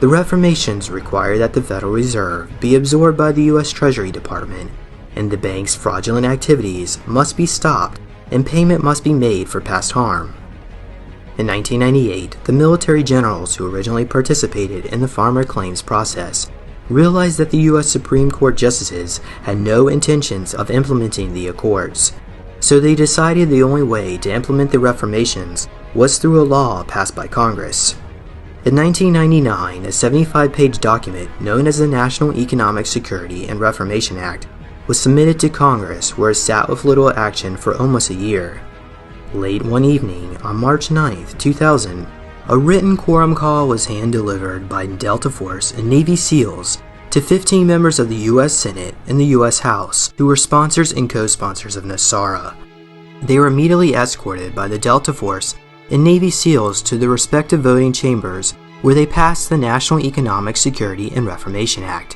The reformations require that the Federal Reserve be absorbed by the U.S. Treasury Department, and the bank's fraudulent activities must be stopped and payment must be made for past harm. In 1998, the military generals who originally participated in the farmer claims process realized that the U.S. Supreme Court justices had no intentions of implementing the accords, so they decided the only way to implement the reformations was through a law passed by Congress. In 1999, a 75-page document known as the National Economic Security and Reformation Act was submitted to Congress, where it sat with little action for almost a year. Late one evening, on March 9, 2000, a written quorum call was hand-delivered by Delta Force and Navy SEALs to 15 members of the U.S. Senate and the U.S. House, who were sponsors and co-sponsors of NESARA. They were immediately escorted by the Delta Force and Navy SEALs to the respective voting chambers, where they passed the National Economic Security and Reformation Act.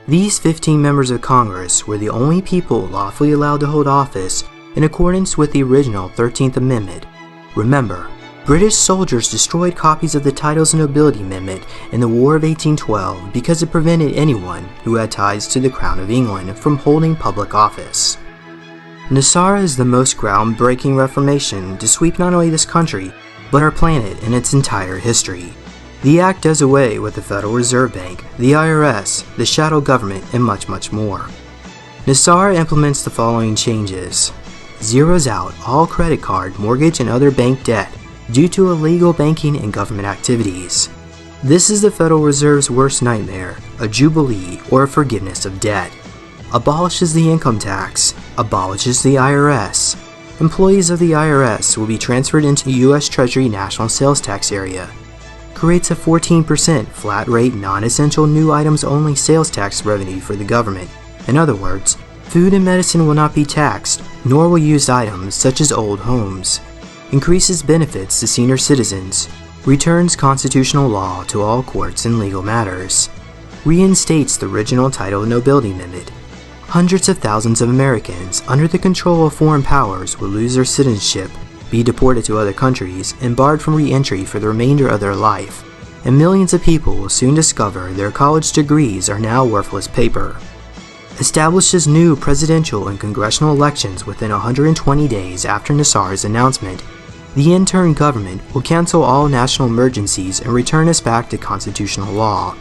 These 15 members of Congress were the only people lawfully allowed to hold office in accordance with the original 13th Amendment. Remember, British soldiers destroyed copies of the Titles of Nobility Amendment in the War of 1812 because it prevented anyone who had ties to the Crown of England from holding public office. NESARA is the most groundbreaking reformation to sweep not only this country, but our planet in its entire history. The act does away with the Federal Reserve Bank, the IRS, the shadow government, and much, much more. NESARA implements the following changes. Zeroes out all credit card, mortgage, and other bank debt due to illegal banking and government activities. This is the Federal Reserve's worst nightmare, a jubilee or a forgiveness of debt. Abolishes the income tax, abolishes the IRS. Employees of the IRS will be transferred into U.S. Treasury National Sales Tax Area. Creates a 14% flat rate non-essential new items only sales tax revenue for the government. In other words, food and medicine will not be taxed, nor will used items such as old homes. Increases benefits to senior citizens. Returns constitutional law to all courts and legal matters. Reinstates the original Title of Nobility Amendment. Hundreds of thousands of Americans under the control of foreign powers will lose their citizenship, be deported to other countries, and barred from re-entry for the remainder of their life. And millions of people will soon discover their college degrees are now worthless paper. Establishes new presidential and congressional elections within 120 days after NESARA's announcement. The interim government will cancel all national emergencies and return us back to constitutional law.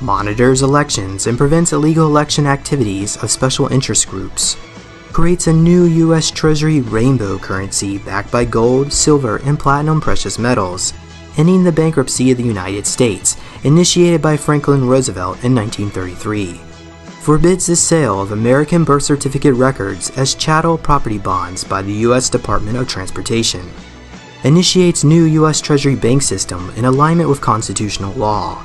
Monitors elections and prevents illegal election activities of special interest groups. Creates a new U.S. Treasury rainbow currency backed by gold, silver, and platinum precious metals, ending the bankruptcy of the United States, initiated by Franklin Roosevelt in 1933. Forbids the sale of American birth certificate records as chattel property bonds by the U.S. Department of Transportation. Initiates new U.S. Treasury bank system in alignment with constitutional law.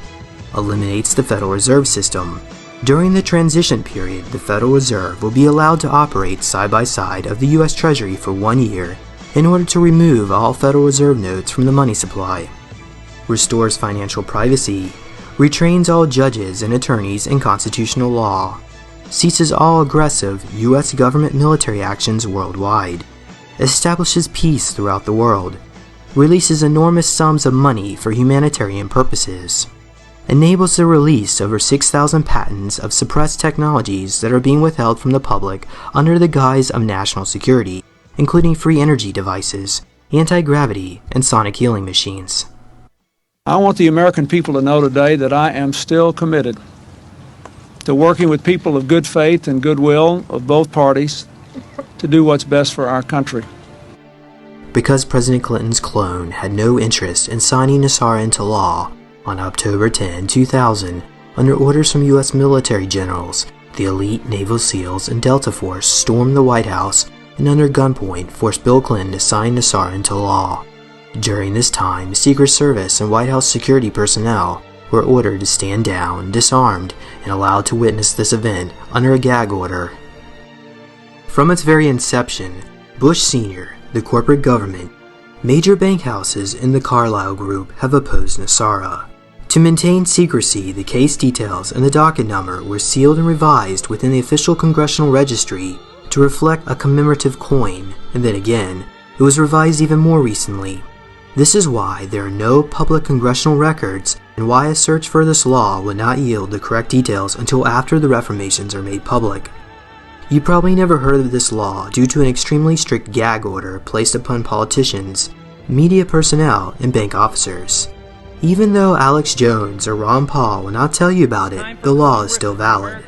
Eliminates the Federal Reserve System. During the transition period, the Federal Reserve will be allowed to operate side by side of the U.S. Treasury for 1 year in order to remove all Federal Reserve notes from the money supply. Restores financial privacy. Retrains all judges and attorneys in constitutional law. Ceases all aggressive U.S. government military actions worldwide. Establishes peace throughout the world. Releases enormous sums of money for humanitarian purposes. Enables the release over 6,000 patents of suppressed technologies that are being withheld from the public under the guise of national security, including free energy devices, anti-gravity, and sonic healing machines. I want the American people to know today that I am still committed to working with people of good faith and goodwill of both parties to do what's best for our country. Because President Clinton's clone had no interest in signing NESARA into law, on October 10, 2000, under orders from U.S. military generals, the elite Naval SEALs and Delta Force stormed the White House and under gunpoint forced Bill Clinton to sign NESARA into law. During this time, Secret Service and White House security personnel were ordered to stand down, disarmed, and allowed to witness this event under a gag order. From its very inception, Bush Sr., the corporate government, major bank houses in the Carlyle Group have opposed NESARA. To maintain secrecy, the case details and the docket number were sealed and revised within the official congressional registry to reflect a commemorative coin, and then again, it was revised even more recently. This is why there are no public congressional records and why a search for this law would not yield the correct details until after the reformations are made public. You probably never heard of this law due to an extremely strict gag order placed upon politicians, media personnel, and bank officers. Even though Alex Jones or Ron Paul will not tell you about it, the law is still valid.